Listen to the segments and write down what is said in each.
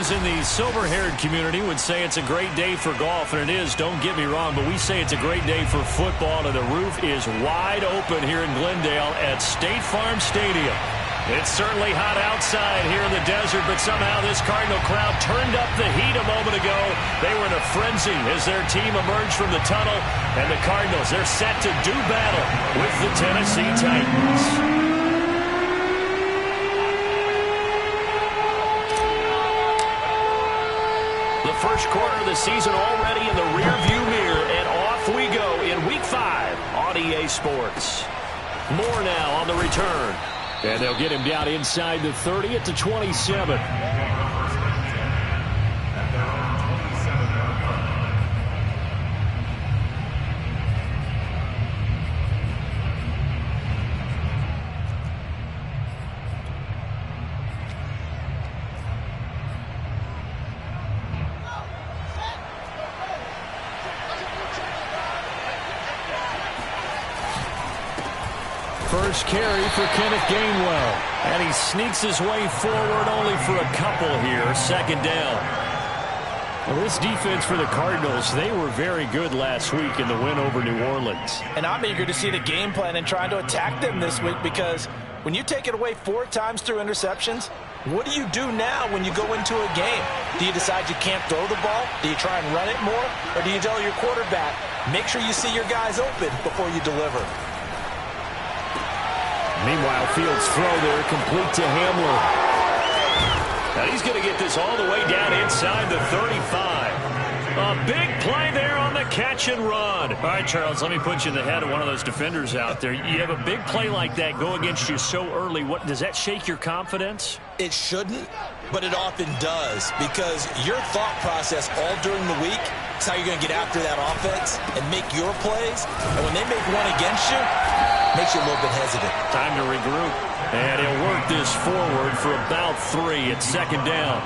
those in the silver-haired community would say it's a great day for golf, and it is, don't get me wrong, but we say it's a great day for football, and the roof is wide open here in Glendale at State Farm Stadium. It's certainly hot outside here in the desert, but somehow this Cardinal crowd turned up the heat a moment ago. They were in a frenzy as their team emerged from the tunnel, and the Cardinals, they're set to do battle with the Tennessee Titans. The first quarter of the season already in the rearview mirror, and off we go in Week 5 on EA Sports. More now on the return. And they'll get him down inside the 30 at the 27. First carry for Kenneth Gainwell. And he sneaks his way forward only for a couple here. Second down. Well, this defense for the Cardinals, they were very good last week in the win over New Orleans. And I'm eager to see the game plan and trying to attack them this week, because when you take it away 4 times through interceptions, what do you do now when you go into a game? Do you decide you can't throw the ball? Do you try and run it more? Or do you tell your quarterback, make sure you see your guys open before you deliver? Meanwhile, Fields' throw there complete to Hamler. Now he's going to get this all the way down inside the 35. A big play there on the catch and run. All right, Charles, let me put you in the head of one of those defenders out there. You have a big play like that go against you so early. What does that shake your confidence? It shouldn't, but it often does, because your thought process all during the week is how you're going to get after that offense and make your plays. And when they make one against you, makes you a little bit hesitant. Time to regroup. And he'll work this forward for about 3 at second down.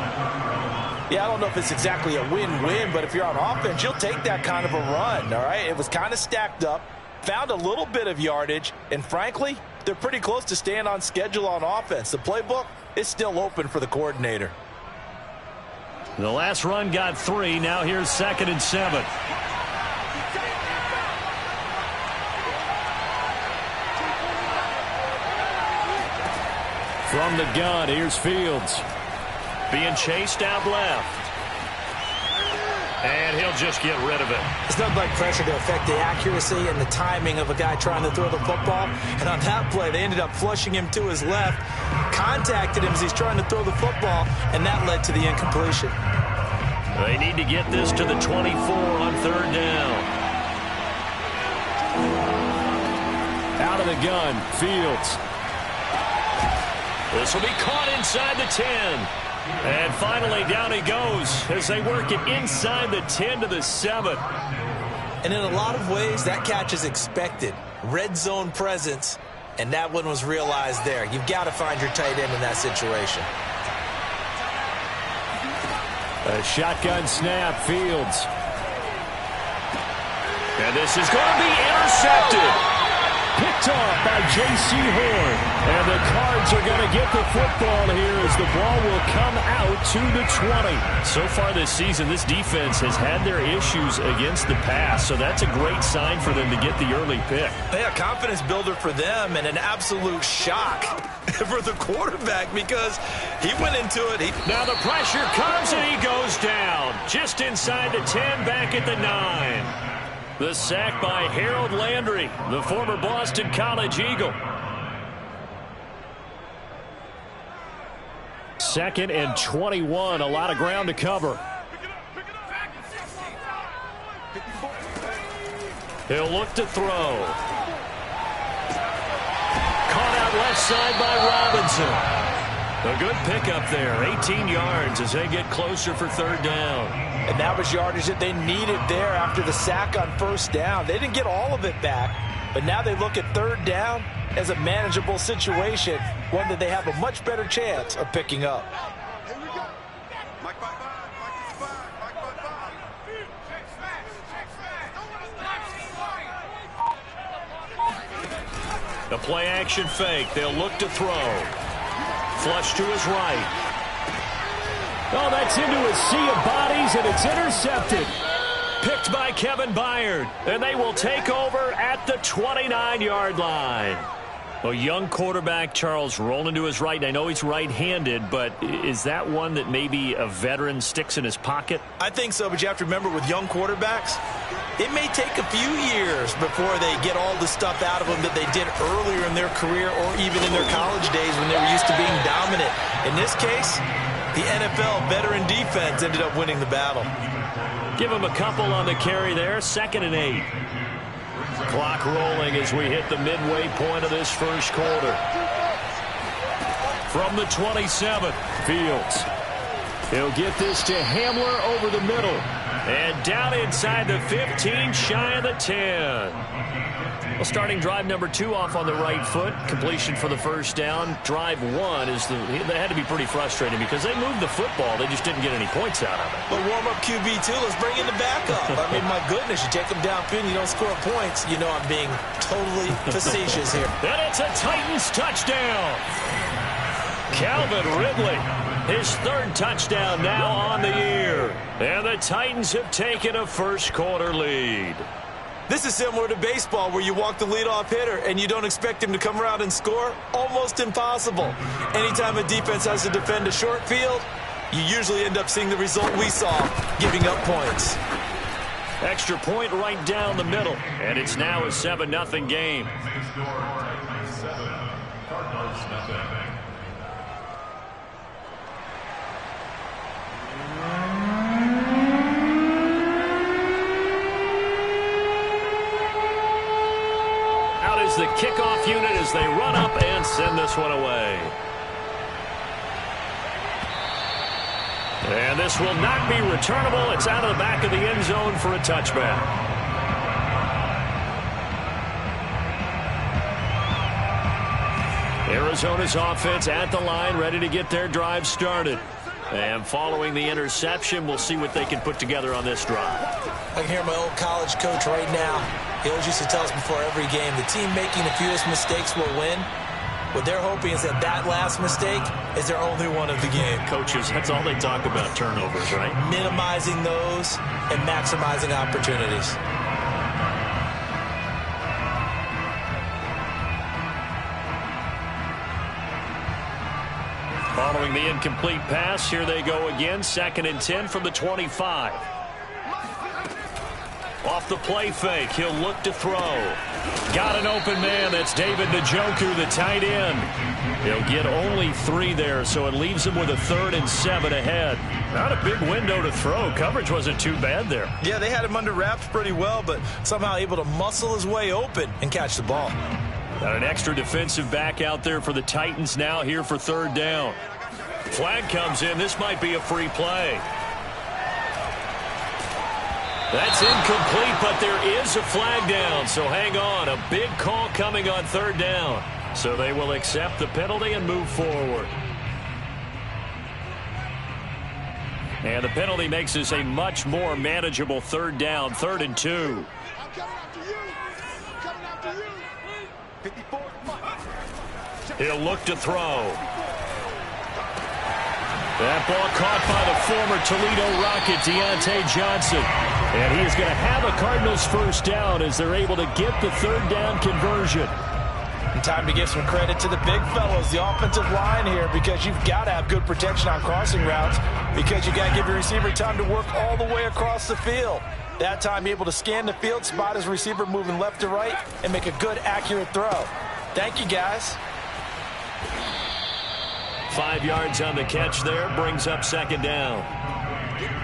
Yeah, I don't know if it's exactly a win-win, but if you're on offense, you'll take that kind of a run, all right? It was kind of stacked up, found a little bit of yardage, and frankly, they're pretty close to staying on schedule on offense. The playbook is still open for the coordinator. The last run got 3. Now here's 2nd and 7. From the gun, here's Fields. Being chased out left. And he'll just get rid of it. It's nothing like pressure to affect the accuracy and the timing of a guy trying to throw the football. And on that play, they ended up flushing him to his left, contacted him as he's trying to throw the football, and that led to the incompletion. They need to get this to the 24 on 3rd down. Out of the gun, Fields. This will be caught inside the 10. And finally, down he goes as they work it inside the 10 to the 7. And in a lot of ways, that catch is expected. Red zone presence, and that one was realized there. You've got to find your tight end in that situation. A shotgun snap, Fields. And this is going to be intercepted. Picked off by J.C. Horn. And the Cards are going to get the football here as the ball will come out to the 20. So far this season, this defense has had their issues against the pass, so that's a great sign for them to get the early pick. Yeah, confidence builder for them, and an absolute shock for the quarterback, because he went into it. Now the pressure comes, and he goes down. Just inside the 10, back at the 9. The sack by Harold Landry, the former Boston College Eagle. 2nd and 21, a lot of ground to cover. He'll look to throw. Caught out left side by Robinson. A good pickup there, 18 yards as they get closer for 3rd down. And that was yardage that they needed there after the sack on 1st down. They didn't get all of it back, but now they look at 3rd down as a manageable situation, one that they have a much better chance of picking up. The play action fake. They'll look to throw. Flush to his right. Oh, that's into a sea of bodies, and it's intercepted. Picked by Kevin Byard, and they will take over at the 29-yard line. A young quarterback, Charles, rolling to his right. I know he's right-handed, but is that one that maybe a veteran sticks in his pocket? I think so, but you have to remember with young quarterbacks, it may take a few years before they get all the stuff out of them that they did earlier in their career or even in their college days when they were used to being dominant. In this case, the NFL veteran defense ended up winning the battle. Give him a couple on the carry there, 2nd and 8. Clock rolling as we hit the midway point of this first quarter. From the 27, Fields. He'll get this to Hamler over the middle. And down inside the 15, shy of the 10. Well, starting drive number 2 off on the right foot. Completion for the first down. Drive 1 is they had to be pretty frustrating because they moved the football. They just didn't get any points out of it. But warm-up QB2, let's bring in the backup. I mean, my goodness, you take them downfield and you don't score points. You know I'm being totally facetious here. And it's a Titans touchdown. Calvin Ridley, his 3rd touchdown now on the year. And the Titans have taken a first-quarter lead. This is similar to baseball where you walk the leadoff hitter and you don't expect him to come around and score. Almost impossible. Anytime a defense has to defend a short field, you usually end up seeing the result we saw, giving up points. Extra point right down the middle, and it's now a 7-0 game. The kickoff unit as they run up and send this one away. And this will not be returnable. It's out of the back of the end zone for a touchback. Arizona's offense at the line, ready to get their drive started. And following the interception, we'll see what they can put together on this drive. I can hear my old college coach right now. He always used to tell us before every game, the team making the fewest mistakes will win. What they're hoping is that that last mistake is their only one of the game. Coaches, that's all they talk about, turnovers, right? Minimizing those and maximizing opportunities. Following the incomplete pass, here they go again. 2nd and 10 from the 25. Off the play fake, he'll look to throw. Got an open man, that's David Njoku, the tight end. He'll get only 3 there, so it leaves him with a 3rd and 7 ahead. Not a big window to throw. Coverage wasn't too bad there. Yeah, they had him under wraps pretty well, but somehow able to muscle his way open and catch the ball. Got an extra defensive back out there for the Titans now here for 3rd down. Flag comes in. This might be a free play. That's incomplete, but there is a flag down, so hang on. A big call coming on 3rd down. So they will accept the penalty and move forward. And the penalty makes this a much more manageable 3rd down, 3rd and 2. He'll look to throw. That ball caught by the former Toledo Rocket, Deontay Johnson. And he is going to have a Cardinals first down as they're able to get the 3rd down conversion. And time to give some credit to the big fellows, the offensive line here, because you've got to have good protection on crossing routes because you've got to give your receiver time to work all the way across the field. That time, able to scan the field, spot his receiver moving left to right, and make a good, accurate throw. Thank you, guys. 5 yards on the catch there, brings up 2nd down.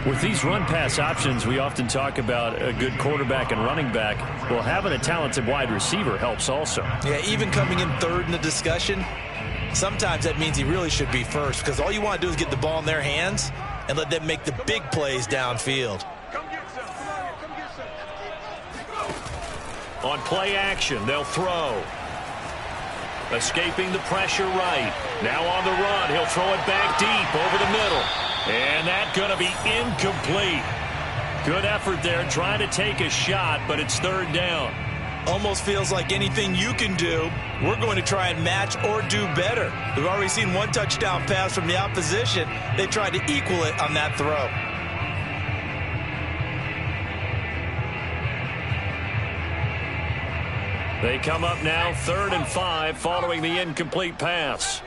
With these run-pass options, we often talk about a good quarterback and running back. Well, having a talented wide receiver helps also. Yeah, even coming in 3rd in the discussion, sometimes that means he really should be first because all you want to do is get the ball in their hands and let them make the big plays downfield. On play action, they'll throw. Escaping the pressure right. Now on the run, he'll throw it back deep over the middle. And that's going to be incomplete. Good effort there trying to take a shot, but it's 3rd down. Almost feels like anything you can do, we're going to try and match or do better. We've already seen one touchdown pass from the opposition. They tried to equal it on that throw. They come up now 3rd and 5 following the incomplete pass.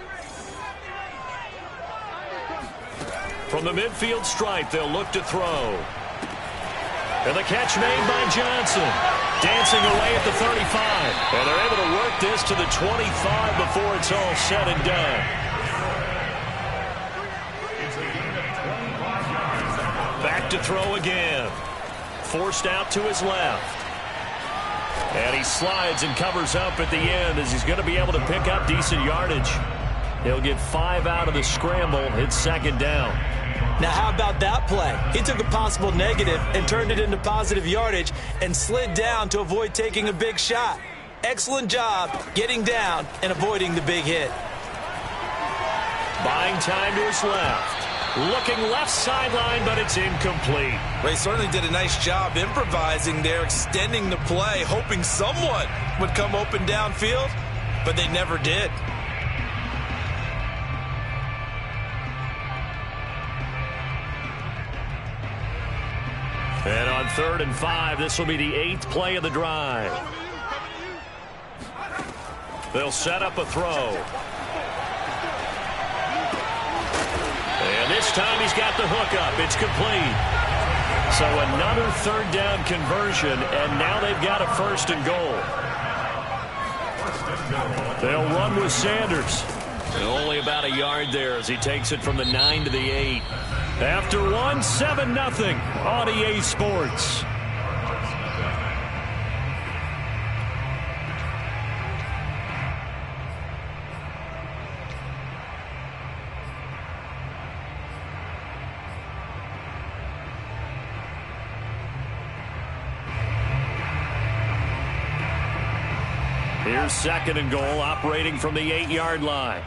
From the midfield stripe, they'll look to throw. And the catch made by Johnson. Dancing away at the 35. And they're able to work this to the 25 before it's all said and done. Back to throw again. Forced out to his left. And he slides and covers up at the end as he's going to be able to pick up decent yardage. He'll get 5 out of the scramble. It's 2nd down. Now, how about that play? He took a possible negative and turned it into positive yardage and slid down to avoid taking a big shot. Excellent job getting down and avoiding the big hit. Buying time to his left. Looking left sideline, but it's incomplete. They certainly did a nice job improvising there, extending the play, hoping someone would come open downfield, but they never did. And on 3rd and 5, this will be the 8th play of the drive. They'll set up a throw. And this time he's got the hook up. It's complete. So another 3rd down conversion, and now they've got a 1st and goal. They'll run with Sanders. And only about a yard there as he takes it from the 9 to the 8. After one, 7-0 on EA Sports. Here's 2nd and goal, operating from the 8-yard line.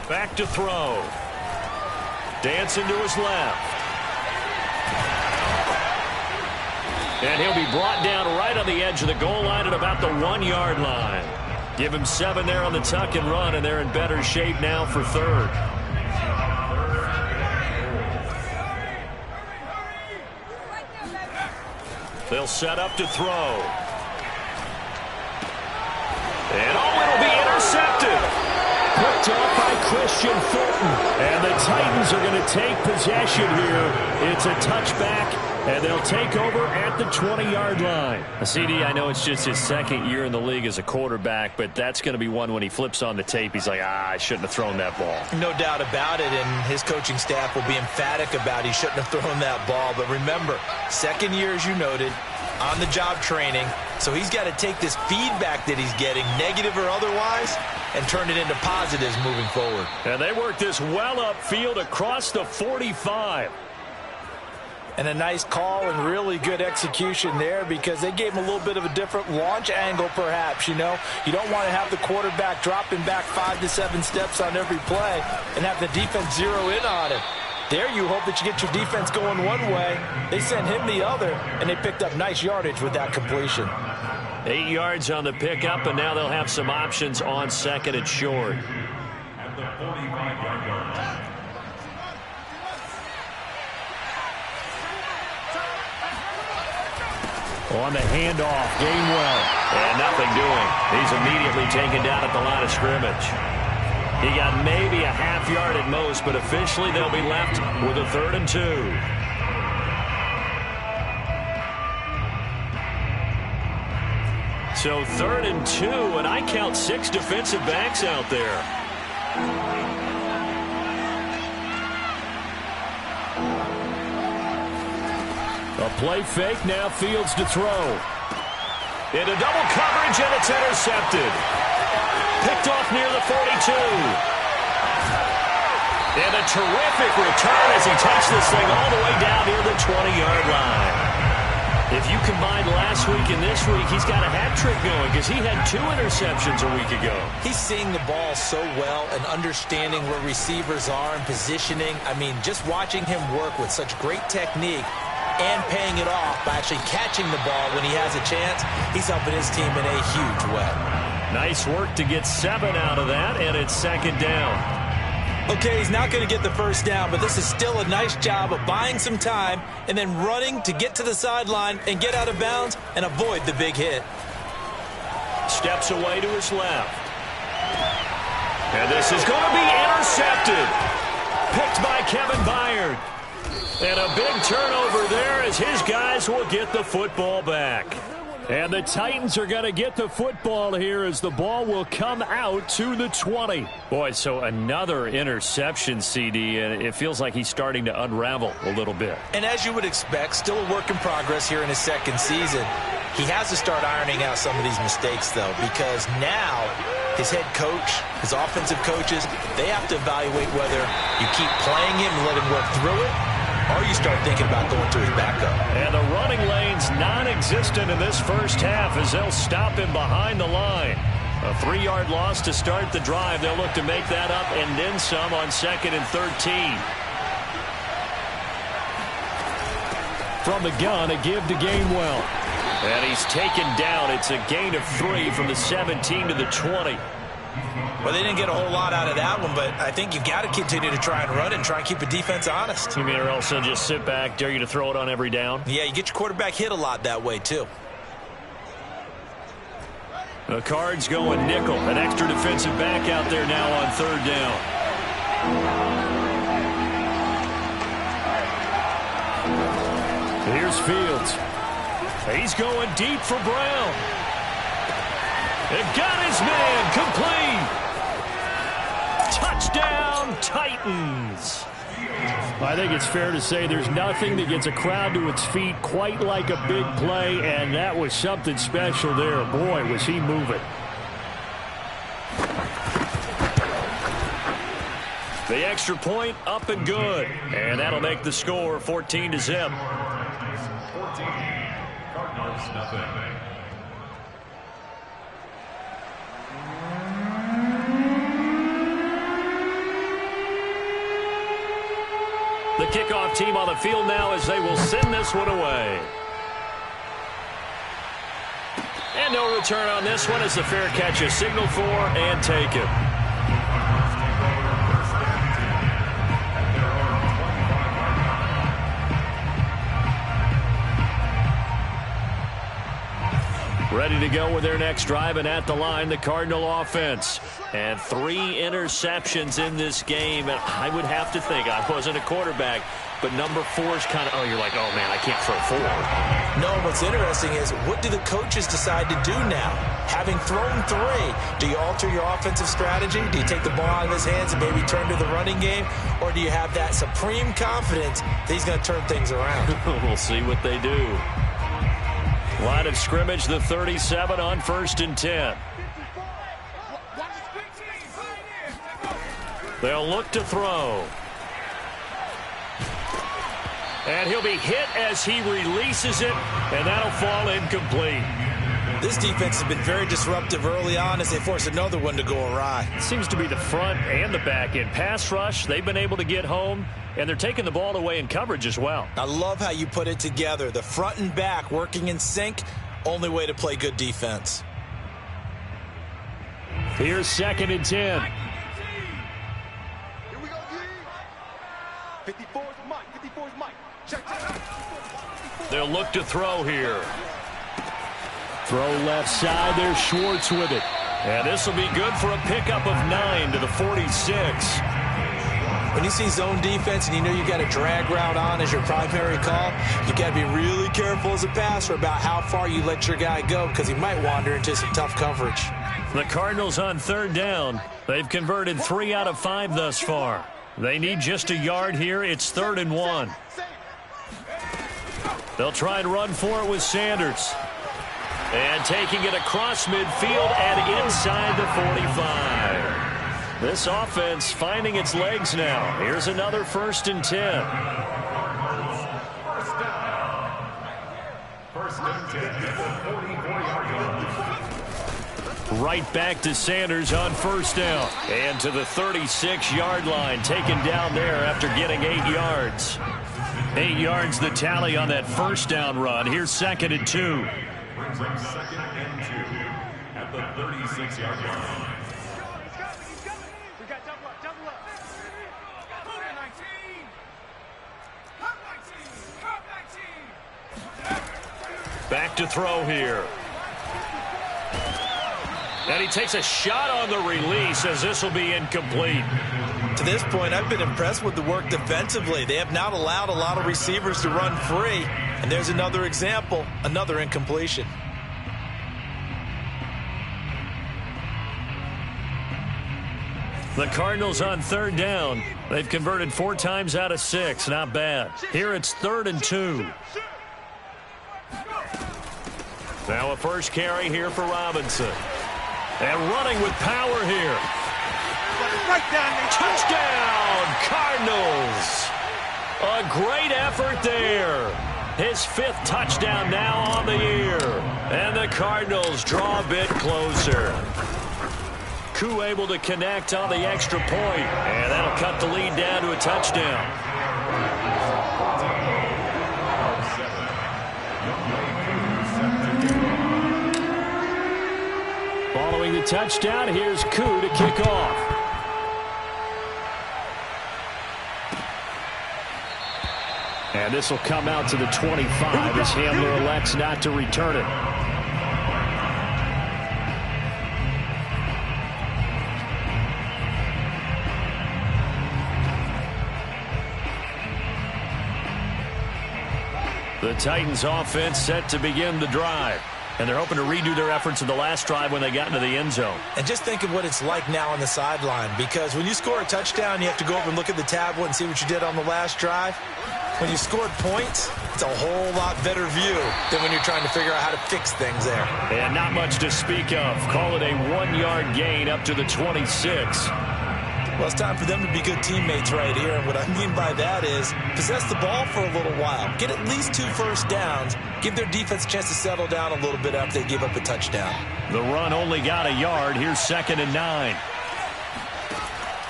Back to throw. Dancing to his left. And he'll be brought down right on the edge of the goal line at about the 1-yard line. Give him 7 there on the tuck and run, and they're in better shape now for 3rd. They'll set up to throw. And it'll be intercepted. Picked off by Christian Fulton. And the Titans are going to take possession here. It's a touchback, and they'll take over at the 20-yard line. CD, I know it's just his 2nd year in the league as a quarterback, but that's going to be one when he flips on the tape. He's like, I shouldn't have thrown that ball. No doubt about it, and his coaching staff will be emphatic about he shouldn't have thrown that ball. But remember, 2nd year, as you noted, on-the-job training. So he's got to take this feedback that he's getting, negative or otherwise, and turn it into positives moving forward. And they work this well upfield across the 45. And a nice call and really good execution there because they gave him a little bit of a different launch angle perhaps, you know. You don't want to have the quarterback dropping back 5 to 7 steps on every play and have the defense zero in on it. There you hope that you get your defense going one way. They sent him the other, and they picked up nice yardage with that completion. 8 yards on the pickup, and now they'll have some options on 2nd and short. On the handoff, Gainwell. And nothing doing. He's immediately taken down at the line of scrimmage. He got maybe a half yard at most, but officially they'll be left with a 3rd and 2. So 3rd and 2, and I count 6 defensive backs out there. A play fake, now Fields to throw. Into double coverage, and it's intercepted. Picked off near the 42. And a terrific return as he touched this thing all the way down near the 20-yard line. If you combine last week and this week, he's got a hat trick going because he had 2 interceptions a week ago. He's seeing the ball so well and understanding where receivers are and positioning. I mean, just watching him work with such great technique, and paying it off by actually catching the ball when he has a chance. He's helping his team in a huge way. Nice work to get 7 out of that, and it's second down. Okay, he's not going to get the first down, but this is still a nice job of buying some time and then running to get to the sideline and get out of bounds and avoid the big hit. Steps away to his left. And this is going to be intercepted. Picked by Kevin Byard. And a big turnover there as his guys will get the football back. And the Titans are going to get the football here as the ball will come out to the 20. Boy, so another interception, CD, and it feels like he's starting to unravel a little bit. And as you would expect, still a work in progress here in his second season. He has to start ironing out some of these mistakes, though, because now his head coach, his offensive coaches, they have to evaluate whether you keep playing him and let him work through it, or you start thinking about going to his backup. And the running lane's non-existent in this first half as they'll stop him behind the line. A 3-yard loss to start the drive. They'll look to make that up and then some on 2nd and 13. From the gun, a give to Gainwell. And he's taken down. It's a gain of 3 from the 17 to the 20. Well, they didn't get a whole lot out of that one, but I think you've got to continue to try and run and try and keep the defense honest. You mean or else they'll just sit back, dare you to throw it on every down? Yeah, you get your quarterback hit a lot that way, too. The Cards going nickel. An extra defensive back out there now on 3rd down. Here's Fields. He's going deep for Brown. It got his man complete. Touchdown, Titans. I think it's fair to say there's nothing that gets a crowd to its feet quite like a big play, and that was something special there. Boy, was he moving. The extra point up and good, and that'll make the score 14-0. The kickoff team on the field now as they will send this one away. And no return on this one as the fair catch is signaled for and taken. Ready to go with their next drive, and at the line, the Cardinal offense. And 3 interceptions in this game, and I would have to think, I wasn't a quarterback, but number 4 is kind of, oh, you're like, oh, man, I can't throw 4. No, what's interesting is, what do the coaches decide to do now? Having thrown 3, do you alter your offensive strategy? Do you take the ball out of his hands and maybe turn to the running game? Or do you have that supreme confidence that he's going to turn things around? We'll see what they do. Line of scrimmage, the 37 on 1st and 10. They'll look to throw. And he'll be hit as he releases it, and that'll fall incomplete. This defense has been very disruptive early on as they force another one to go awry. It seems to be the front and the back end. Pass rush, they've been able to get home, and they're taking the ball away in coverage as well. I love how you put it together. The front and back working in sync, only way to play good defense. Here's 2nd and 10. Here we go, 54 is Mike. 54 is Mike. Check. They'll look to throw here. Throw left side. There's Schwartz with it. And this will be good for a pickup of 9 to the 46. When you see zone defense and you know you got a drag route on as your primary call, you got to be really careful as a passer about how far you let your guy go because he might wander into some tough coverage. The Cardinals on 3rd down. They've converted 3 out of 5 thus far. They need just a yard here. It's 3rd and 1. They'll try and run for it with Sanders. And taking it across midfield and inside the 45. This offense finding its legs now. Here's another 1st and 10. Right back to Sanders on 1st down. And to the 36-yard line, taken down there after getting 8 yards. 8 yards the tally on that first down run. Here's 2nd and 2. Brings up 2nd and 2 at the 36-yard line. We got double up, double up. Back to throw here. And he takes a shot on the release as this will be incomplete. To this point, I've been impressed with the work defensively. They have not allowed a lot of receivers to run free. And there's another example, another incompletion. The Cardinals on 3rd down. They've converted 4 times out of 6. Not bad. Here it's 3rd and 2. Now a first carry here for Robinson. And running with power here. Touchdown, Cardinals. A great effort there. His 5th touchdown now on the year. And the Cardinals draw a bit closer. Koo able to connect on the extra point. And that'll cut the lead down to a touchdown. Following the touchdown, here's Koo to kick off. And this will come out to the 25 as Hamler elects not to return it. The Titans offense set to begin the drive. And they're hoping to redo their efforts in the last drive when they got into the end zone. And just think of what it's like now on the sideline, because when you score a touchdown, you have to go over and look at the tablet and see what you did on the last drive. When you scored points, it's a whole lot better view than when you're trying to figure out how to fix things there. And not much to speak of. Call it a 1-yard gain up to the 26. Well, it's time for them to be good teammates right here. And what I mean by that is possess the ball for a little while. Get at least 2 first downs. Give their defense a chance to settle down a little bit after they give up a touchdown. The run only got a yard. Here's 2nd and 9.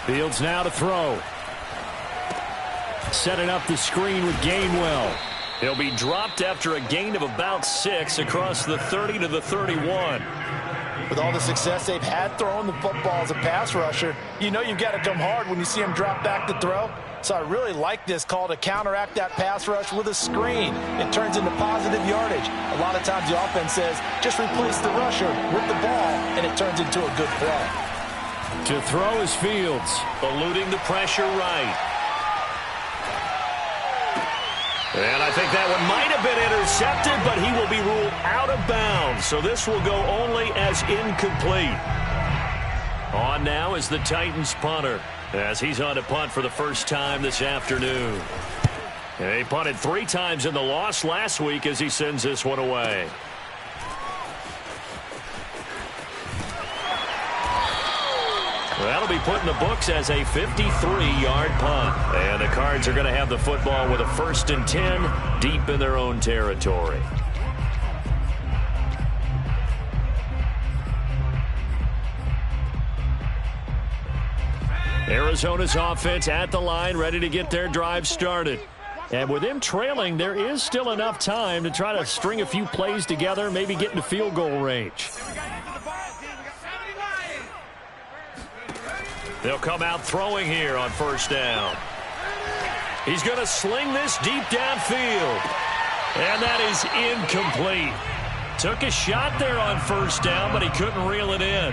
Fields now to throw. Setting up the screen with Gainwell. He'll be dropped after a gain of about 6 across the 30 to the 31. With all the success they've had throwing the football as a pass rusher, you know you've got to come hard when you see him drop back to throw. So I really like this call to counteract that pass rush with a screen. It turns into positive yardage. A lot of times the offense says, just replace the rusher with the ball, and it turns into a good play. To throw is Fields, eluding the pressure right. And I think that one might have been intercepted, but he will be ruled out of bounds. So this will go only as incomplete. On now is the Titans punter, as he's on to punt for the first time this afternoon. And he punted 3 times in the loss last week as he sends this one away. That'll be put in the books as a 53-yard punt. And the Cards are going to have the football with a 1st and 10 deep in their own territory. Arizona's offense at the line, ready to get their drive started. And with them trailing, there is still enough time to try to string a few plays together, maybe get into field goal range. They'll come out throwing here on 1st down. He's going to sling this deep downfield. And that is incomplete. Took a shot there on 1st down, but he couldn't reel it in.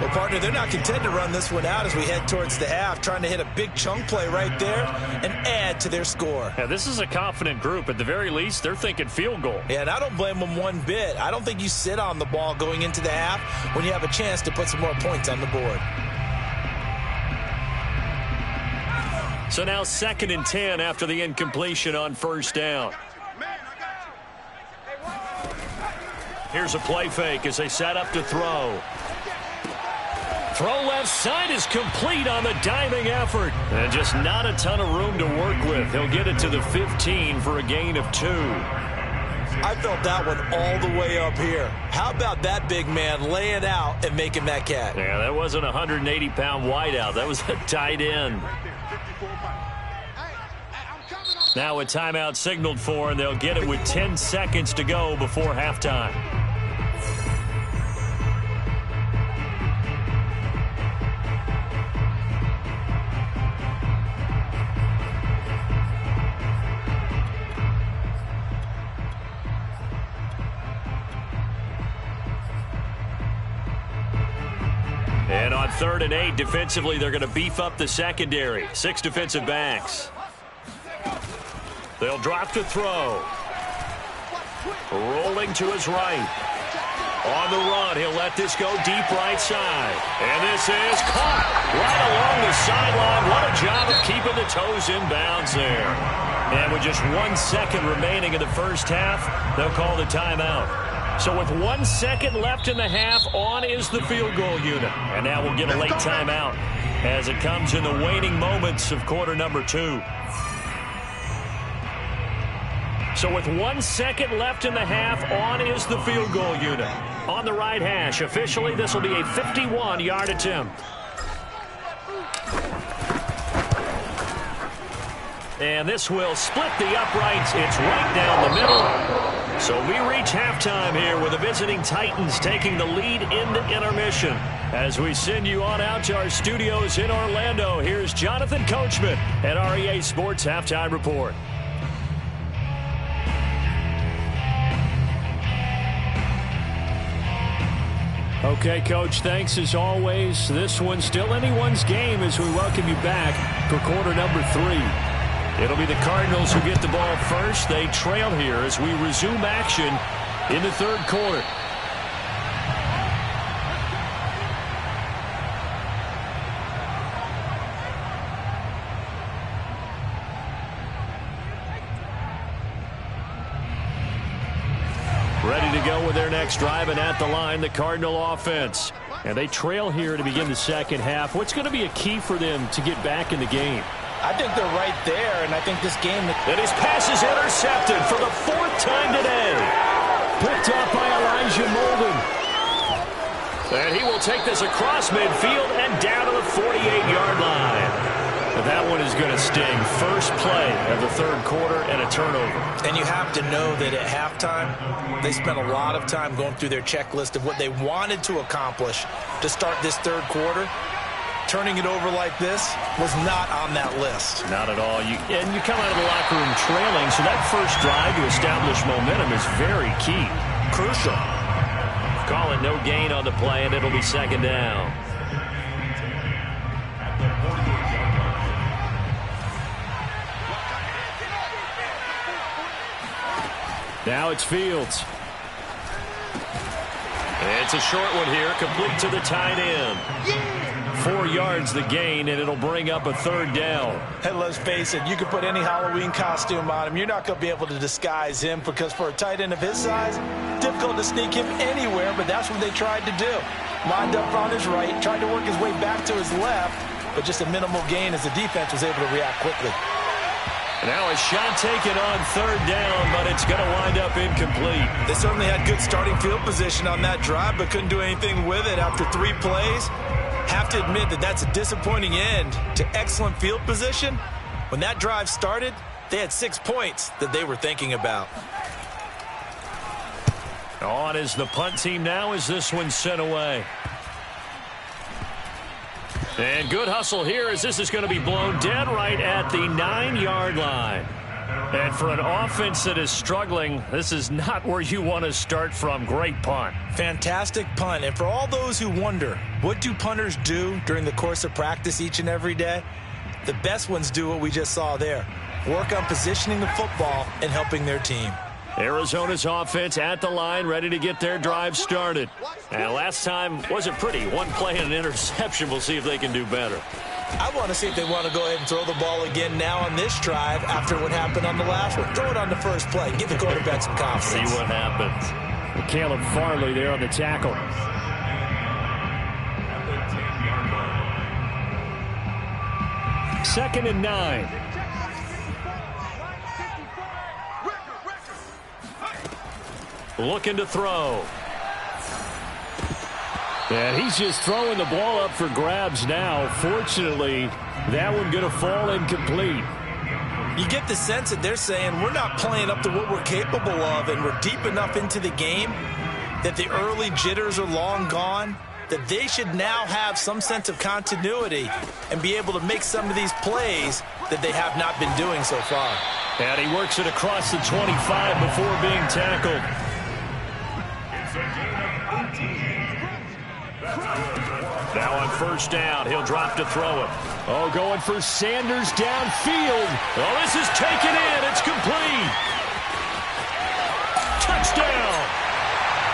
Well, partner, they're not content to run this one out as we head towards the half, trying to hit a big chunk play right there and add to their score. Yeah, this is a confident group. At the very least, they're thinking field goal. Yeah, and I don't blame them one bit. I don't think you sit on the ball going into the half when you have a chance to put some more points on the board. So now 2nd and 10 after the incompletion on 1st down. Here's a play fake as they set up to throw. Throw left side is complete on the diving effort. And just not a ton of room to work with. He'll get it to the 15 for a gain of 2. I felt that one all the way up here. How about that big man laying out and making that catch? Yeah, that wasn't a 180-pound wideout. That was a tight end. Hey, I'm coming on. Now a timeout signaled for, and they'll get it with 10 seconds to go before halftime. And on 3rd and 8, defensively, they're going to beef up the secondary. 6 defensive backs. They'll drop to throw. Rolling to his right. On the run, he'll let this go deep right side. And this is caught right along the sideline. What a job of keeping the toes in bounds there. And with just 1 second remaining in the first half, they'll call the timeout. So with 1 second left in the half, on is the field goal unit. And now we'll get a late timeout as it comes in the waning moments of quarter number 2. So with 1 second left in the half, on is the field goal unit. On the right hash, officially this will be a 51-yard attempt. And this will split the uprights. It's right down the middle. So we reach halftime here with the visiting Titans taking the lead in the intermission. As we send you on out to our studios in Orlando, here's Jonathan Coachman at REA Sports Halftime Report. Okay, Coach, thanks as always. This one's still anyone's game as we welcome you back for quarter number 3. It'll be the Cardinals who get the ball first. They trail here as we resume action in the 3rd quarter. Ready to go with their next drive, and at the line, the Cardinal offense. And they trail here to begin the second half. What's going to be a key for them to get back in the game? I think they're right there, and I think this game... And his pass is intercepted for the 4th time today. Picked up by Elijah Molden. And he will take this across midfield and down to the 48-yard line. That one is going to sting. First play of the 3rd quarter and a turnover. And you have to know that at halftime, they spent a lot of time going through their checklist of what they wanted to accomplish to start this 3rd quarter. Turning it over like this was not on that list. Not at all. You come out of the locker room trailing, so that first drive to establish momentum is very key. Crucial. Call it no gain on the play, and it'll be 2nd down. Now it's Fields. It's a short one here, complete to the tight end. 4 yards the gain, and it'll bring up a 3rd down. Hey, let's face it, you can put any Halloween costume on him. You're not going to be able to disguise him because for a tight end of his size, difficult to sneak him anywhere, but that's what they tried to do. Lined up on his right, tried to work his way back to his left, but just a minimal gain as the defense was able to react quickly. Now a shot taken on 3rd down, but it's going to wind up incomplete. They certainly had good starting field position on that drive, but couldn't do anything with it after 3 plays. Have to admit that that's a disappointing end to excellent field position. When that drive started, they had 6 points that they were thinking about. On is the punt team now as this one's sent away. And good hustle here as this is going to be blown dead right at the 9-yard line. And for an offense that is struggling, this is not where you want to start from. Great punt. Fantastic punt. And for all those who wonder, what do punters do during the course of practice each and every day? The best ones do what we just saw there. Work on positioning the football and helping their team. Arizona's offense at the line, ready to get their drive started. And last time wasn't pretty. 1 play and an interception. We'll see if they can do better. I want to see if they want to go ahead and throw the ball again now on this drive after what happened on the last one. Throw it on the first play. Give the quarterback some confidence. See what happens. Caleb Farley there on the tackle. Second and 9. Looking to throw. And he's just throwing the ball up for grabs now. Fortunately, that one going to fall incomplete. You get the sense that they're saying we're not playing up to what we're capable of, and we're deep enough into the game that the early jitters are long gone, that they should now have some sense of continuity and be able to make some of these plays that they have not been doing so far. And he works it across the 25 before being tackled. It's a gain of 18. That's good. Now on first down, he'll drop to throw it. Oh, going for Sanders downfield. Oh, this is taken in. It's complete. Touchdown.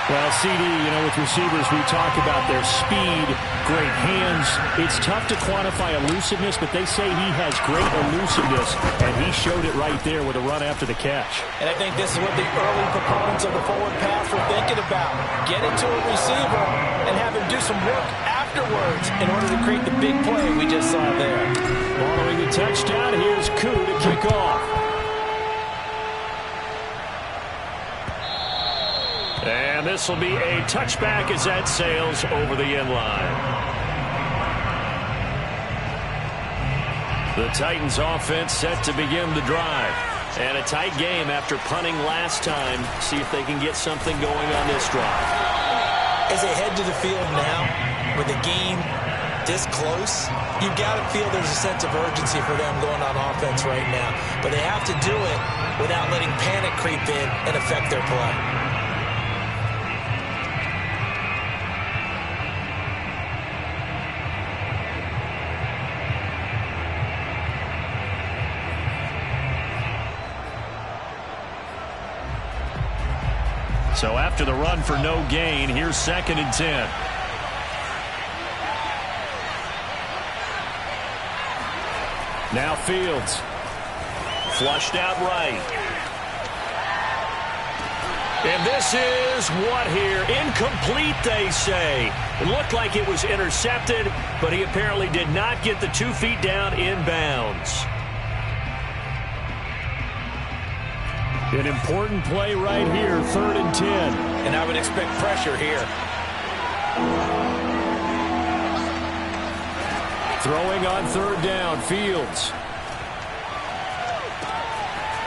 Well, CD, with receivers, we talk about their speed, great hands. It's tough to quantify elusiveness, but they say he has great elusiveness, and he showed it right there with a run after the catch. And I think this is what the early proponents of the forward pass were thinking about. Get it to a receiver and have him do some work afterwards in order to create the big play we just saw there. Following the touchdown, here's Koo to kick off. And this will be a touchback as that sails over the end line. The Titans offense set to begin the drive. And a tight game after punting last time. See if they can get something going on this drive. As they head to the field now, with the game this close, you've got to feel there's a sense of urgency for them going on offense right now. But they have to do it without letting panic creep in and affect their play. So after the run for no gain, here's 2nd and 10. Now Fields. Flushed out right. And this is what here? Incomplete, they say. It looked like it was intercepted, but he apparently did not get the 2 feet down in bounds. An important play right here, 3rd and 10. And I would expect pressure here. Throwing on 3rd down, Fields.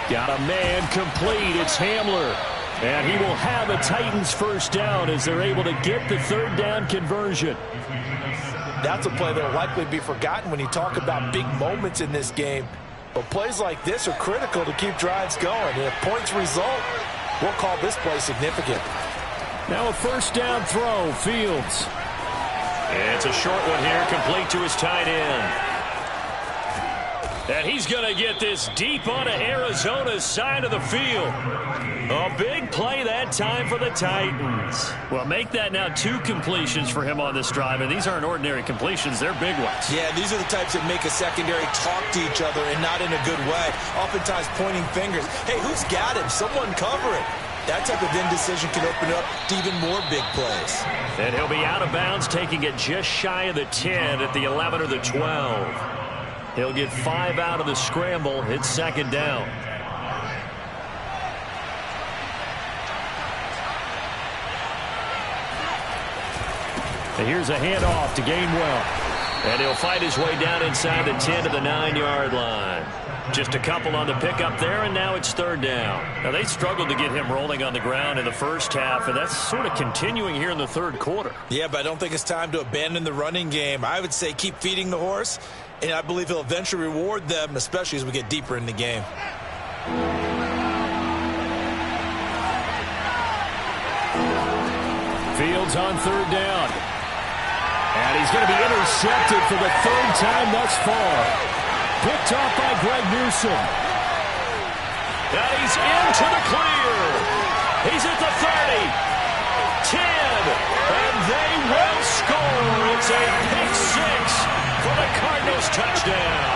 Got a man complete. It's Hamler. And he will have a Titans first down as they're able to get the 3rd down conversion. That's a play that will likely be forgotten when you talk about big moments in this game. But plays like this are critical to keep drives going. And if points result, we'll call this play significant. Now a first down throw, Fields. It's a short one here, complete to his tight end. And he's going to get this deep onto Arizona's side of the field. A big play that time for the Titans. Well, make that now 2 completions for him on this drive, and these aren't ordinary completions. They're big ones. Yeah, these are the types that make a secondary talk to each other and not in a good way. Oftentimes pointing fingers. Hey, who's got him? Someone cover it. That type of indecision can open up to even more big plays. And he'll be out of bounds, taking it just shy of the 10 at the 11 or the 12. He'll get 5 out of the scramble. It's 2nd down. And here's a handoff to Gainwell. And he'll fight his way down inside the 10 to the 9-yard line. Just a couple on the pickup there, and now it's 3rd down. Now, they struggled to get him rolling on the ground in the first half, and that's sort of continuing here in the 3rd quarter. Yeah, but I don't think it's time to abandon the running game. I would say keep feeding the horse, and I believe he'll eventually reward them, especially as we get deeper in the game. Fields on 3rd down. And he's going to be intercepted for the 3rd time thus far. Picked off by Greg Newsom. And he's into the clear. He's at the 30. 10. And they will score. It's a pick 6 for the Cardinals touchdown.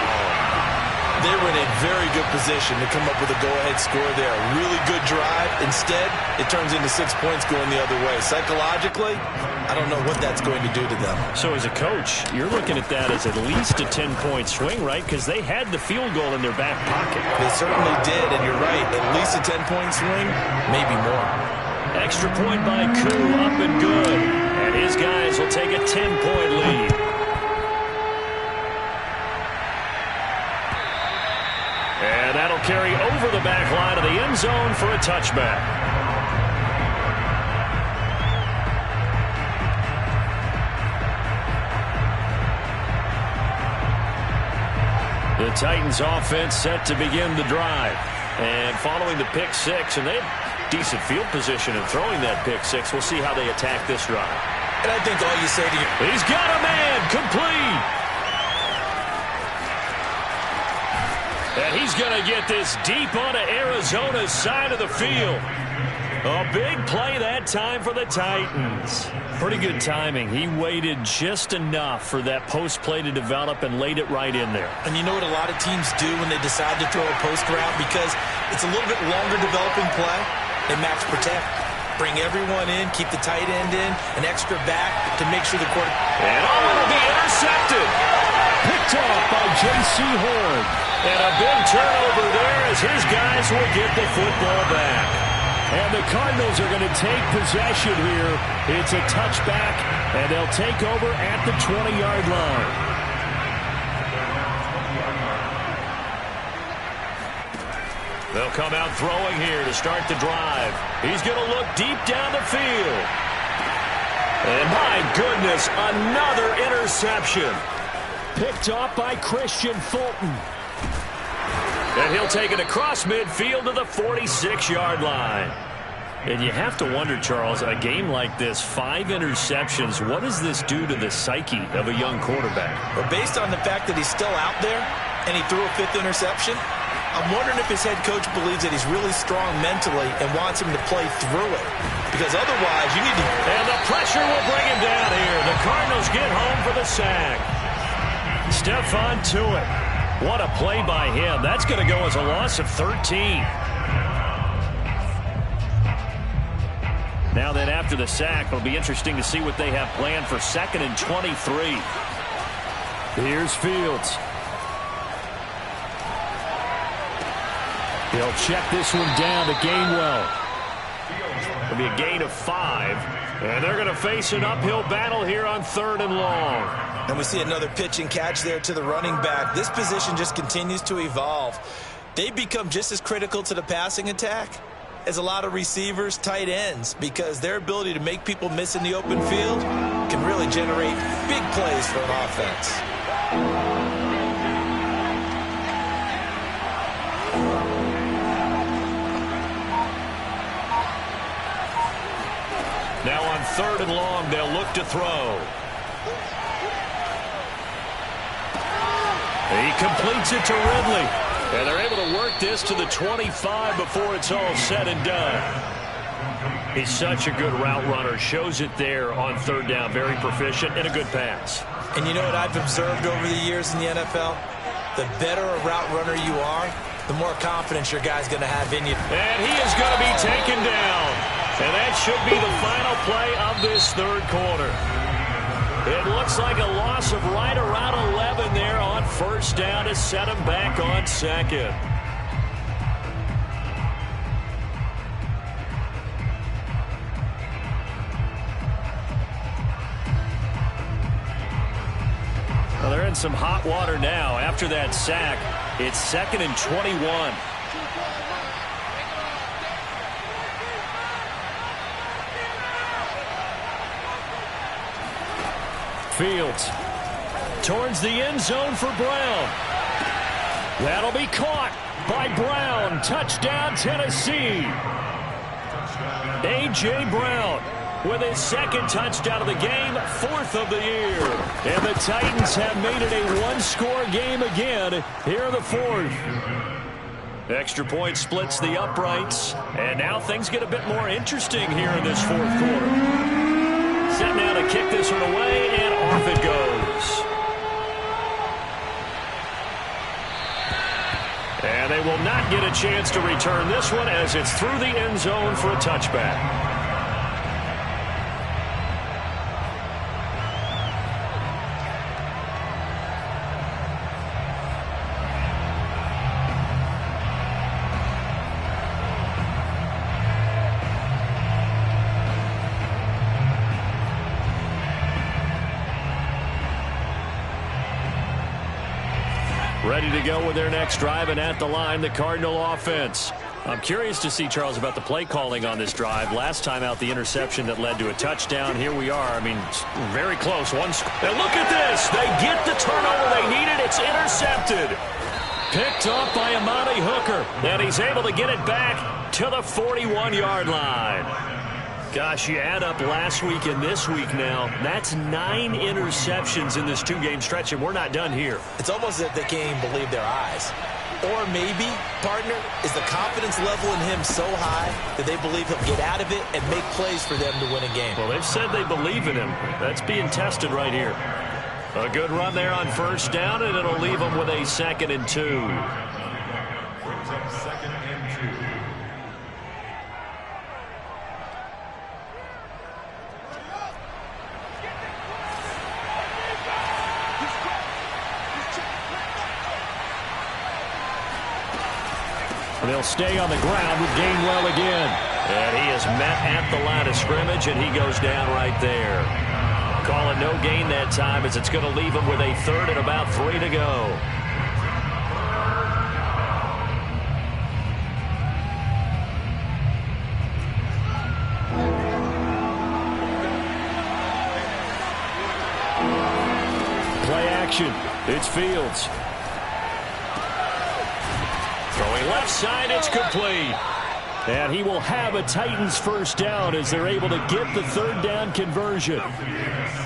They were in a very good position to come up with a go-ahead score there. A really good drive. Instead, it turns into 6 points going the other way. Psychologically, I don't know what that's going to do to them. So as a coach, you're looking at that as at least a 10-point swing, right? Because they had the field goal in their back pocket. They certainly did, and you're right. At least a 10-point swing, maybe more. Extra point by Koo, up and good. And his guys will take a 10-point lead. And that'll carry over the back line of the end zone for a touchback. The Titans offense set to begin the drive. And following the pick six, and they have decent field position in throwing that pick six. We'll see how they attack this drive. And I think all you say to you, he's got a man, complete. And he's going to get this deep onto Arizona's side of the field. A big play that time for the Titans. Pretty good timing. He waited just enough for that post play to develop and laid it right in there. And you know what a lot of teams do when they decide to throw a post route? Because it's a little bit longer developing play. They match protect. Bring everyone in, keep the tight end in, an extra back to make sure the quarterback. And it'll be intercepted. Picked off by J.C. Horn. And a big turnover there as his guys will get the football back. And the Cardinals are going to take possession here. It's a touchback, and they'll take over at the 20-yard line. They'll come out throwing here to start the drive. He's going to look deep down the field. And my goodness, another interception. Picked off by Christian Fulton. And he'll take it across midfield to the 46-yard line. And you have to wonder, Charles, a game like this, 5 interceptions, what does this do to the psyche of a young quarterback? Well, based on the fact that he's still out there and he threw a 5th interception, I'm wondering if his head coach believes that he's really strong mentally and wants him to play through it. Because otherwise, you need to... And the pressure will bring him down here. The Cardinals get home for the sack. Stephon Tuitt. What a play by him. That's going to go as a loss of 13. Now then, after the sack, it'll be interesting to see what they have planned for 2nd and 23. Here's Fields. He'll check this one down to Gainwell. It'll be a gain of 5. And they're going to face an uphill battle here on 3rd and long. And we see another pitch and catch there to the running back. This position just continues to evolve. They become just as critical to the passing attack as a lot of receivers, tight ends, because their ability to make people miss in the open field can really generate big plays for an offense. Now on 3rd and long, they'll look to throw. He completes it to Ridley. And they're able to work this to the 25 before it's all said and done. He's such a good route runner. Shows it there on 3rd down. Very proficient and a good pass. And you know what I've observed over the years in the NFL? The better a route runner you are, the more confidence your guy's going to have in you. And he is going to be taken down. And that should be the final play of this 3rd quarter. It looks like a loss of right around 11 there on 1st down to set him back on 2nd. Well, they're in some hot water now. After that sack, it's 2nd and 21. Fields towards the end zone for Brown. That'll be caught by Brown. Touchdown, Tennessee. A.J. Brown with his 2nd touchdown of the game, 4th of the year. And the Titans have made it a one-score game again here in the 4th. Extra point splits the uprights. And now things get a bit more interesting here in this 4th quarter. Set now to kick this one away, and off it goes. And they will not get a chance to return this one as it's through the end zone for a touchback. Ready to go with their next drive, and at the line, the Cardinal offense. I'm curious to see, Charles, about the play calling on this drive. Last time out, the interception that led to a touchdown. Here we are. I mean, very close. And look at this. They get the turnover they needed. It's intercepted. Picked off by Amani Hooker. And he's able to get it back to the 41-yard line. Gosh, you add up last week and this week now. That's 9 interceptions in this 2-game stretch, and we're not done here. It's almost as if they can't even believe their eyes. Or maybe, partner, is the confidence level in him so high that they believe he'll get out of it and make plays for them to win a game. Well, they've said they believe in him. That's being tested right here. A good run there on first down, and it'll leave them with a 2nd and 2. Brings up 2nd and 2. They'll stay on the ground with Gainwell again. And he is met at the line of scrimmage, and he goes down right there. Call it no gain that time, as it's going to leave him with a 3rd and about 3 to go. Play action. It's Fields. Throwing left side, it's complete. And he will have a Titans first down as they're able to get the 3rd down conversion.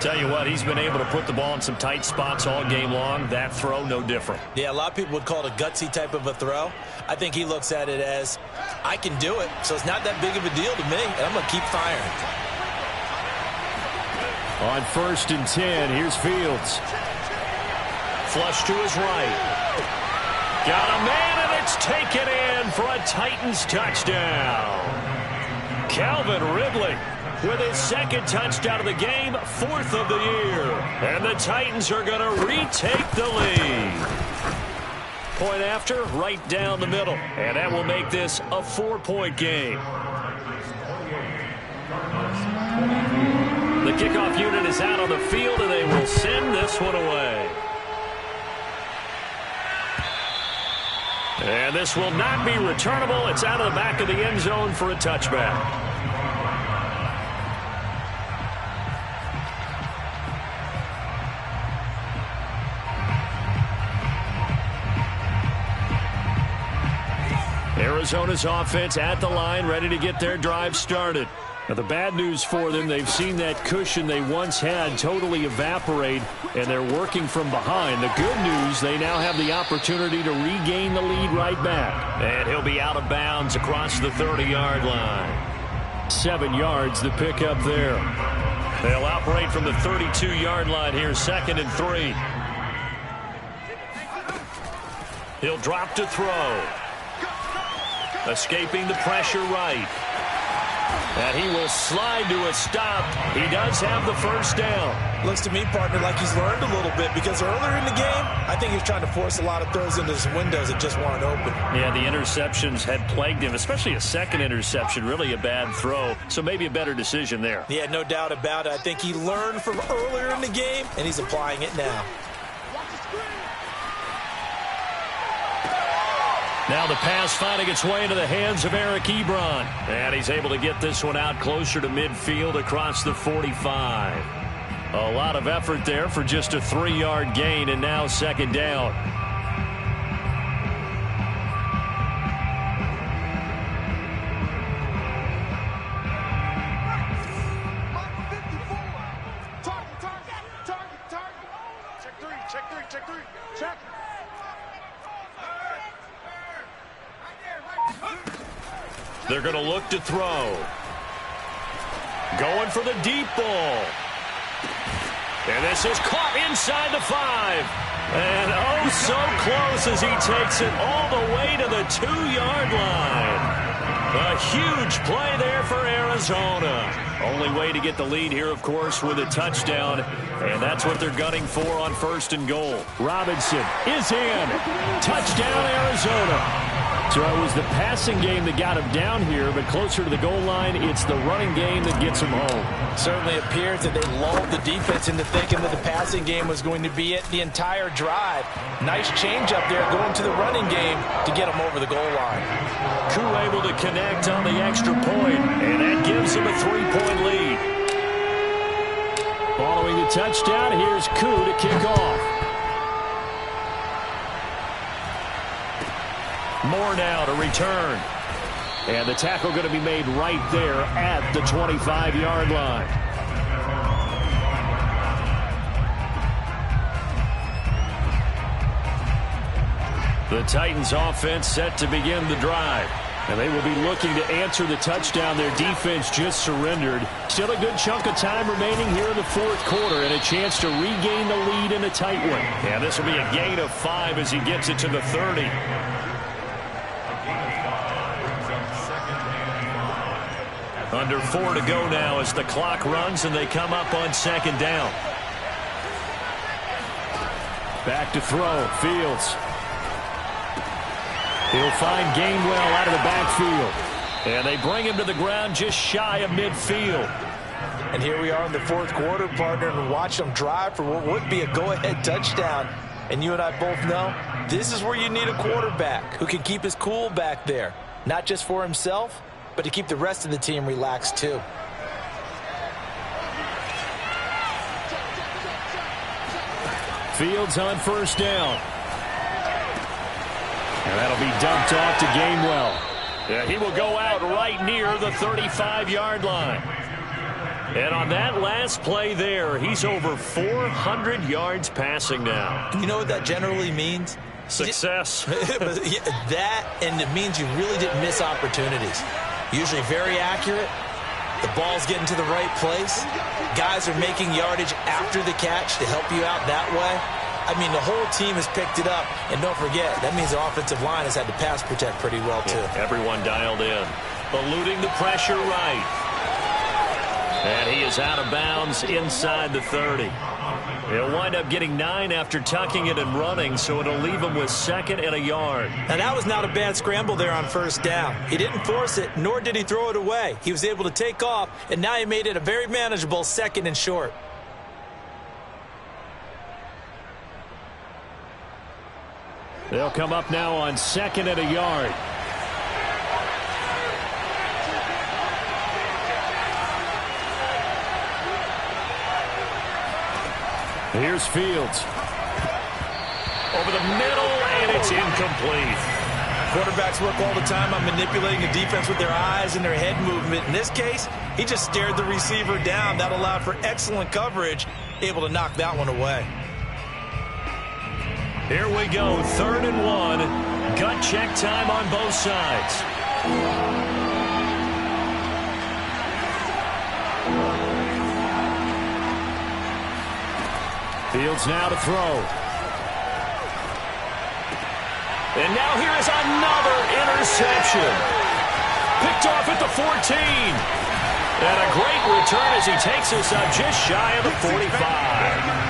Tell you what, he's been able to put the ball in some tight spots all game long. That throw, no different. Yeah, a lot of people would call it a gutsy type of a throw. I think he looks at it as, I can do it, so it's not that big of a deal to me, and I'm going to keep firing. On 1st and 10, here's Fields. Flush to his right. Got a man, and it's taken in for a Titans touchdown. Calvin Ridley with his 2nd touchdown of the game, 4th of the year. And the Titans are going to retake the lead. Point after, right down the middle. And that will make this a 4-point game. The kickoff unit is out on the field, and they will send this one away. And this will not be returnable. It's out of the back of the end zone for a touchback. Arizona's offense at the line, ready to get their drive started. Now, the bad news for them, they've seen that cushion they once had totally evaporate, and they're working from behind. The good news, they now have the opportunity to regain the lead right back. And he'll be out of bounds across the 30-yard line. 7 yards, the pickup there. They'll operate from the 32-yard line here, 2nd and 3. He'll drop to throw. Escaping the pressure right. And he will slide to a stop. He does have the first down. Looks to me, partner, like he's learned a little bit, because earlier in the game, I think he was trying to force a lot of throws into some windows that just weren't open. Yeah, the interceptions had plagued him, especially a 2nd interception, really a bad throw. So maybe a better decision there. Yeah, no doubt about it. I think he learned from earlier in the game, and he's applying it now. Now the pass finding its way into the hands of Eric Ebron. And he's able to get this one out closer to midfield across the 45. A lot of effort there for just a 3-yard gain, and now 2nd down. They're going to look to throw. Going for the deep ball. And this is caught inside the 5. And oh, so close as he takes it all the way to the 2-yard line. A huge play there for Arizona. Only way to get the lead here, of course, with a touchdown. And that's what they're gunning for on 1st and goal. Robinson is in. Touchdown, Arizona. So it was the passing game that got him down here, but closer to the goal line, it's the running game that gets him home. Certainly appears that they lulled the defense into thinking that the passing game was going to be it the entire drive. Nice change up there going to the running game to get him over the goal line. Koo able to connect on the extra point, and that gives him a 3-point lead. Following the touchdown, here's Koo to kick off. More now to return. And the tackle going to be made right there at the 25-yard line. The Titans offense set to begin the drive. And they will be looking to answer the touchdown their defense just surrendered. Still a good chunk of time remaining here in the fourth quarter and a chance to regain the lead in a tight one. And this will be a gain of 5 as he gets it to the 30. Under 4 to go now as the clock runs and they come up on second down. Back to throw. Fields. He'll find Gainwell out of the backfield. And they bring him to the ground just shy of midfield. And here we are in the fourth quarter, partner, and watch them drive for what would be a go-ahead touchdown. And you and I both know this is where you need a quarterback who can keep his cool back there. Not just for himself, but to keep the rest of the team relaxed too. Fields on first down. And that'll be dumped off to Gainwell. Yeah, he will go out right near the 35-yard line. And on that last play there, he's over 400 yards passing now. You know what that generally means? Success. That, and it means you really didn't miss opportunities. Usually very accurate. The ball's getting to the right place. Guys are making yardage after the catch to help you out that way. I mean, the whole team has picked it up. And don't forget, that means the offensive line has had to pass protect pretty well, too. Yeah, everyone dialed in. Eluding the pressure right. And he is out of bounds inside the 30. He'll wind up getting 9 after tucking it and running, so it'll leave him with 2nd and a yard. Now, that was not a bad scramble there on first down. He didn't force it, nor did he throw it away. He was able to take off, and now he made it a very manageable 2nd and short. They'll come up now on 2nd and a yard. Here's Fields. Over the middle, and it's incomplete. Quarterbacks work all the time on manipulating the defense with their eyes and their head movement. In this case, he just stared the receiver down. That allowed for excellent coverage, able to knock that one away. Here we go, 3rd and 1. Gut check time on both sides. Fields now to throw. And now here is another interception. Picked off at the 14. And a great return as he takes us up just shy of the 45.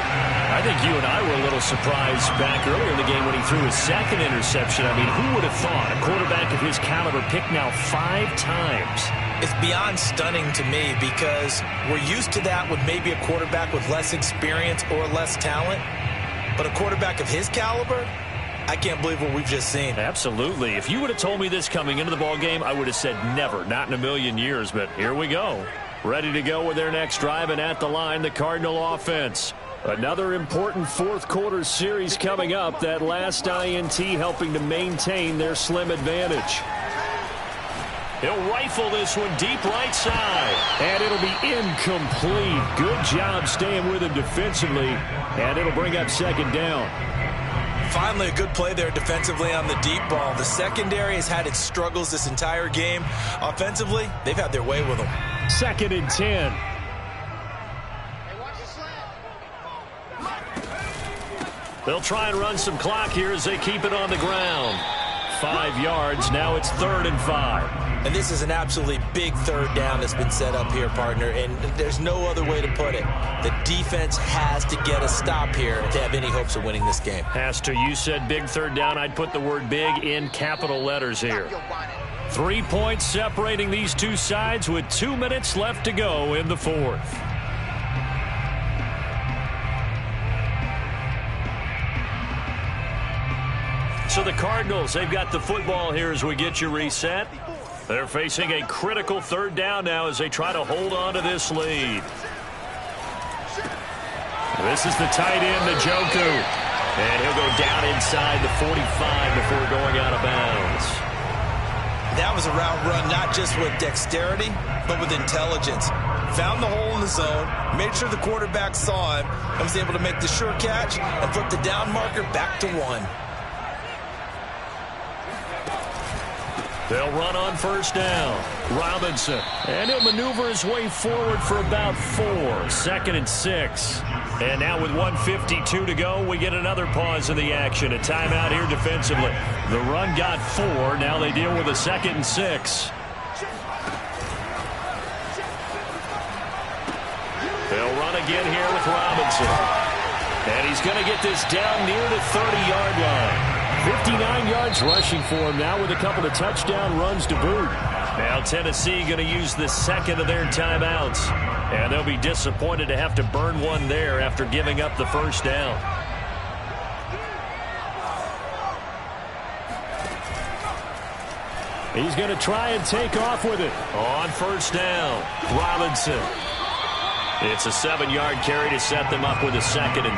I think you and I were a little surprised back earlier in the game when he threw his 2nd interception. I mean, who would have thought a quarterback of his caliber picked now 5 times? It's beyond stunning to me because we're used to that with maybe a quarterback with less experience or less talent. But a quarterback of his caliber, I can't believe what we've just seen. Absolutely. If you would have told me this coming into the ball game, I would have said never, not in a million years. But here we go. Ready to go with their next drive, and at the line, the Cardinal offense. Another important fourth quarter series coming up. That last INT helping to maintain their slim advantage. He'll rifle this one deep right side. And it'll be incomplete. Good job staying with him defensively. And it'll bring up 2nd down. Finally, a good play there defensively on the deep ball. The secondary has had its struggles this entire game. Offensively, they've had their way with them. 2nd and 10. They'll try and run some clock here as they keep it on the ground. 5 yards. Now it's 3rd and 5. And this is an absolutely big third down that's been set up here, partner, and there's no other way to put it. The defense has to get a stop here if they have any hopes of winning this game. Has to. You said big third down. I'd put the word big in capital letters here. 3 points separating these two sides with 2 minutes left to go in the fourth. So the Cardinals, they've got the football here as we get you reset. They're facing a critical third down now as they try to hold on to this lead. This is the tight end, Njoku. And he'll go down inside the 45 before going out of bounds. That was a route run not just with dexterity, but with intelligence. Found the hole in the zone, made sure the quarterback saw him, and was able to make the sure catch and flip the down marker back to 1. They'll run on first down. Robinson. And he'll maneuver his way forward for about 4. 2nd and 6. And now with 1:52 to go, we get another pause in the action. A timeout here defensively. The run got 4. Now they deal with a 2nd and 6. They'll run again here with Robinson. And he's going to get this down near the 30-yard line. 59 yards rushing for him now with a couple of touchdown runs to boot. Now Tennessee going to use the second of their timeouts. And they'll be disappointed to have to burn one there after giving up the first down. He's going to try and take off with it. On first down, Robinson. It's a 7-yard carry to set them up with a 2nd and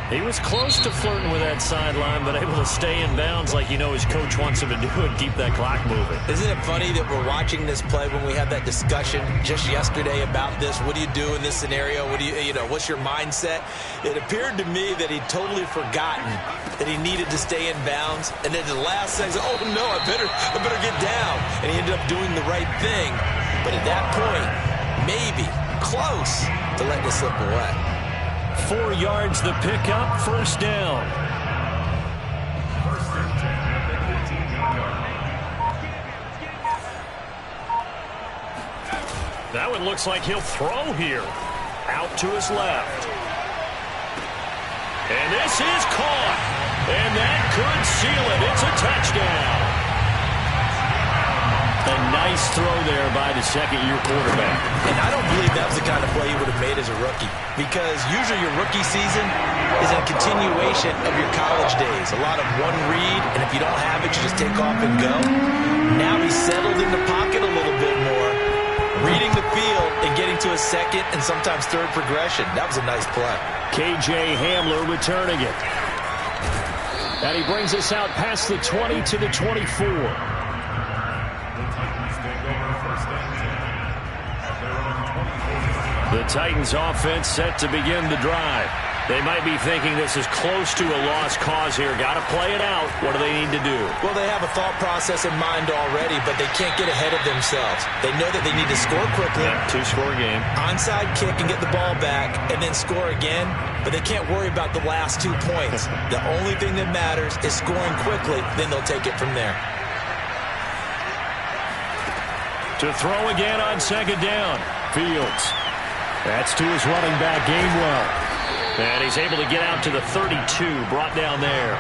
3. He was close to flirting with that sideline, but able to stay in bounds like you know his coach wants him to do and keep that clock moving. Isn't it funny that we're watching this play when we had that discussion just yesterday about this? What do you do in this scenario? What do you know, what's your mindset? It appeared to me that he'd totally forgotten that he needed to stay in bounds. And then the last thing, oh no, I better get down. And he ended up doing the right thing. But at that point, maybe close to letting it slip away. 4 yards the pickup, first down. That one looks like he'll throw here. Out to his left. And this is caught. And that could seal it. It's a touchdown. A nice throw there by the second-year quarterback. And I don't believe that was the kind of play he would have made as a rookie, because usually your rookie season is a continuation of your college days. A lot of one read, and if you don't have it, you just take off and go. Now he's settled in the pocket a little bit more, reading the field and getting to a second and sometimes third progression. That was a nice play. K.J. Hamler returning it. And he brings us out past the 20 to the 24. The Titans offense set to begin the drive. They might be thinking this is close to a lost cause here. Got to play it out. What do they need to do? Well, they have a thought process in mind already, but they can't get ahead of themselves. They know that they need to score quickly. Yeah, 2-score game. Onside kick and get the ball back and then score again, but they can't worry about the last 2 points. The only thing that matters is scoring quickly, then they'll take it from there. To throw again on second down. Fields. That's to his running back, Gainwell. And he's able to get out to the 32, brought down there.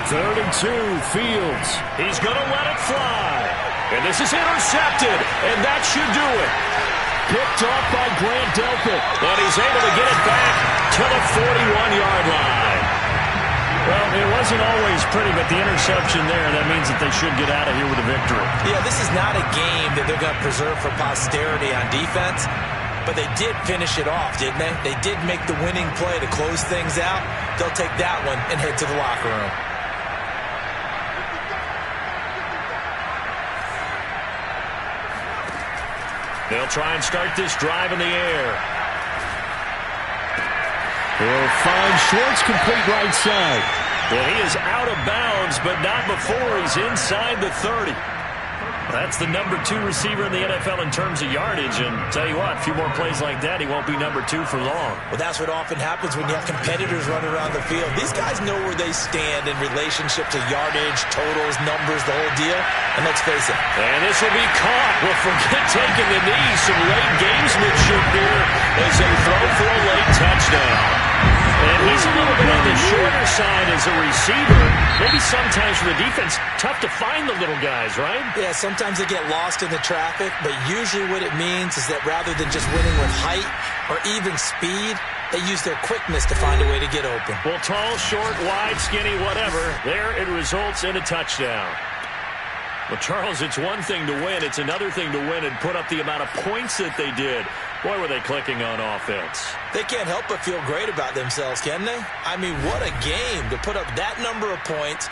3rd and 2, Fields. He's going to let it fly. And this is intercepted, and that should do it. Picked off by Grant Delpit, and he's able to get it back to the 41-yard line. Well, it wasn't always pretty, but the interception there, that means that they should get out of here with a victory. Yeah, this is not a game that they're going to preserve for posterity on defense, but they did finish it off, didn't they? They did make the winning play to close things out. They'll take that one and head to the locker room. They'll try and start this drive in the air. He'll find Schwartz complete right side. And he is out of bounds, but not before he's inside the 30. That's the number 2 receiver in the NFL in terms of yardage. And tell you what, a few more plays like that, he won't be number 2 for long. Well, that's what often happens when you have competitors running around the field. These guys know where they stand in relationship to yardage, totals, numbers, the whole deal. And let's face it. And this will be caught. Well, forget taking the knee. Some late gamesmanship here as they throw for a late touchdown. And he's a little bit on the shorter side as a receiver. Maybe sometimes for the defense, tough to find the little guys, right? Yeah, sometimes they get lost in the traffic, but usually what it means is that rather than just winning with height or even speed, they use their quickness to find a way to get open. Well, tall, short, wide, skinny, whatever, there it results in a touchdown. Well, Charles, it's one thing to win. It's another thing to win and put up the amount of points that they did. Boy, were they clicking on offense. They can't help but feel great about themselves, can they? I mean, what a game to put up that number of points.